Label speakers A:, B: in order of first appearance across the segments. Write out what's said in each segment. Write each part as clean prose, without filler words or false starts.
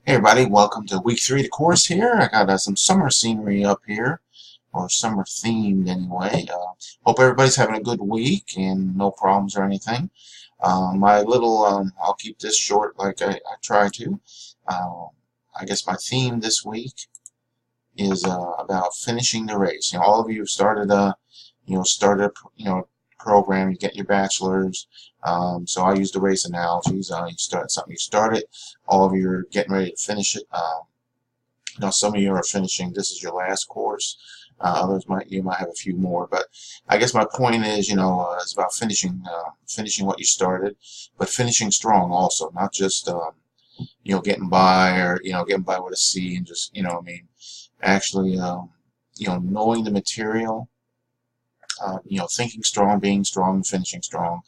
A: Hey everybody, welcome to week 3 of the course here. I got some summer scenery up here, or summer themed anyway. Hope everybody's having a good week and no problems or anything. I'll keep this short like I try to. I guess my theme this week is about finishing the race. All of you have started program, you get your bachelor's. So I use the race analogies. You start something, you start it, all of you are getting ready to finish it. Some of you are finishing, this is your last course. You might have a few more, but I guess my point is, it's about finishing what you started, but finishing strong also, not just getting by, or getting by with a C and just actually knowing the material. Thinking strong, being strong, finishing strong.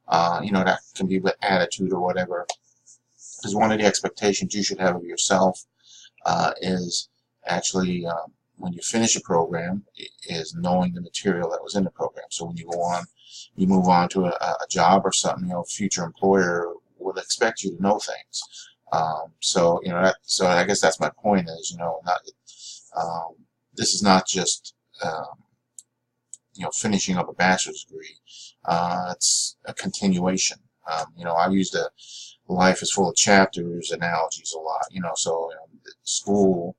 A: That can be with attitude or whatever. Because one of the expectations you should have of yourself is actually, when you finish a program, is knowing the material that was in the program. So when you go on, you move on to a job or something, a future employer will expect you to know things. So I guess that's my point is, this is not just finishing up a bachelor's degree. It's a continuation. I use the life is full of chapters analogies a lot. School,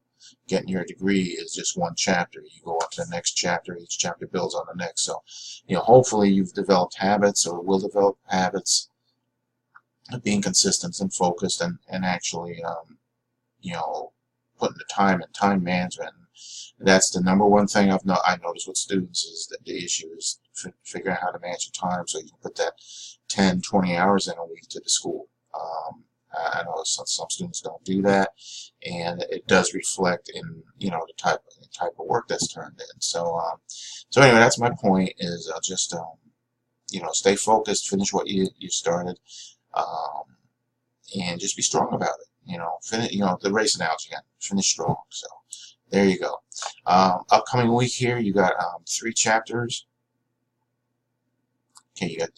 A: getting your degree is just one chapter. You go on to the next chapter. Each chapter builds on the next. So, hopefully you've developed habits or will develop habits of being consistent and focused and actually, putting the time and time management. That's the number one thing I noticed with students is that the issue is figuring out how to manage your time so you can put that 10, 20 hours in a week to the school. I know some students don't do that, and it does reflect in the type of work that's turned in. So anyway, that's my point. Is just stay focused, finish what you started, and just be strong about it. Finish. The race analogy again. Finish strong. So there you go. Upcoming week here, you got 3 chapters. Okay, you got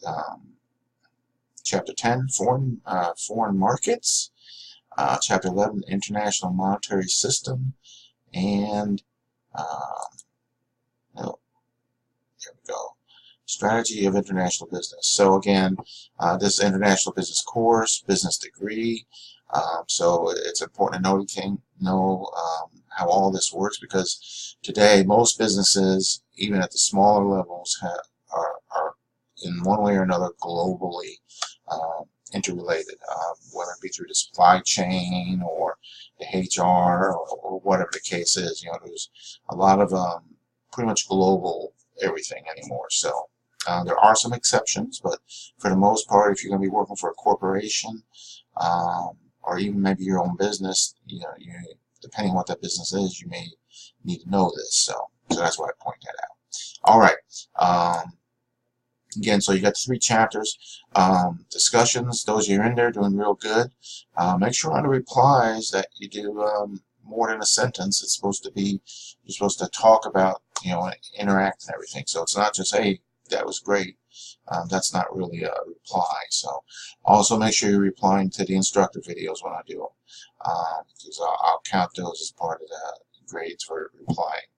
A: Chapter 10, Foreign Markets, Chapter 11, International Monetary System, and there we go, Strategy of International Business. So again, this is an international business course, business degree. So it's important to know how all this works, because today most businesses, even at the smaller levels, are in one way or another globally interrelated, whether it be through the supply chain or the HR or whatever the case is. There's a lot of pretty much global everything anymore. So there are some exceptions, but for the most part, if you're going to be working for a corporation, or even maybe your own business, depending on what that business is, you may need to know this. So that's why I point that out. All right. Again, so you got 3 chapters. Discussions, those you're in there doing real good. Make sure on the replies that you do more than a sentence. It's supposed to be, you're supposed to talk about, interact and everything. So it's not just, hey, that was great. That's not really a reply. So also make sure you're replying to the instructor videos when I do them, because I'll count those as part of the grades for replying.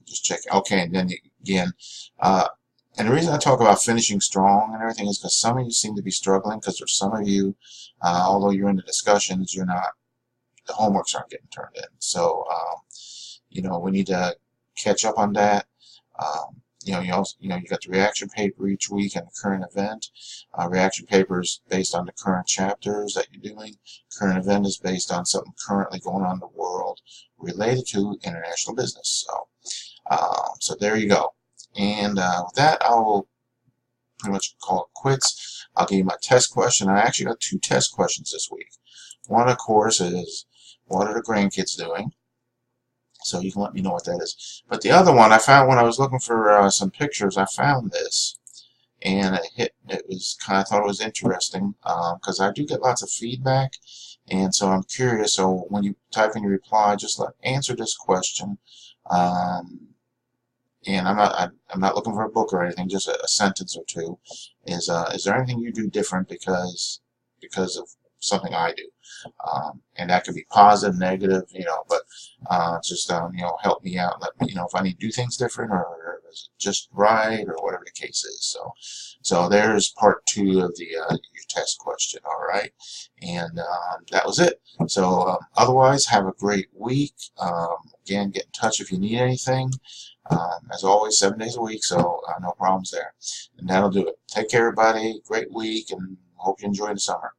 A: Just check. Okay, and then again, and the reason I talk about finishing strong and everything is because some of you seem to be struggling, because there's some of you, although you're in the discussions, the homeworks aren't getting turned in. So, we need to catch up on that. You got the reaction paper each week and the current event. Reaction paper is based on the current chapters that you're doing. Current event is based on something currently going on in the world related to international business. So there you go. And with that, I will pretty much call it quits. I'll give you my test question. I actually got 2 test questions this week. One, of course, is what are the grandkids doing? So you can let me know what that is. But the other one I found when I was looking for some pictures, I found this, and I thought it was interesting, because I do get lots of feedback, and so I'm curious. So when you type in your reply, just answer this question. And I'm not looking for a book or anything, just a sentence or two. Is there anything you do different because because of something I do. And that could be positive, negative, but just, help me out. Let me, if I need to do things different, or is it just right, or whatever the case is. So there's part 2 of the your test question. All right, and that was it. So otherwise, have a great week. Again, get in touch if you need anything. As always, 7 days a week, so no problems there. And that'll do it. Take care, everybody. Great week, and hope you enjoy the summer.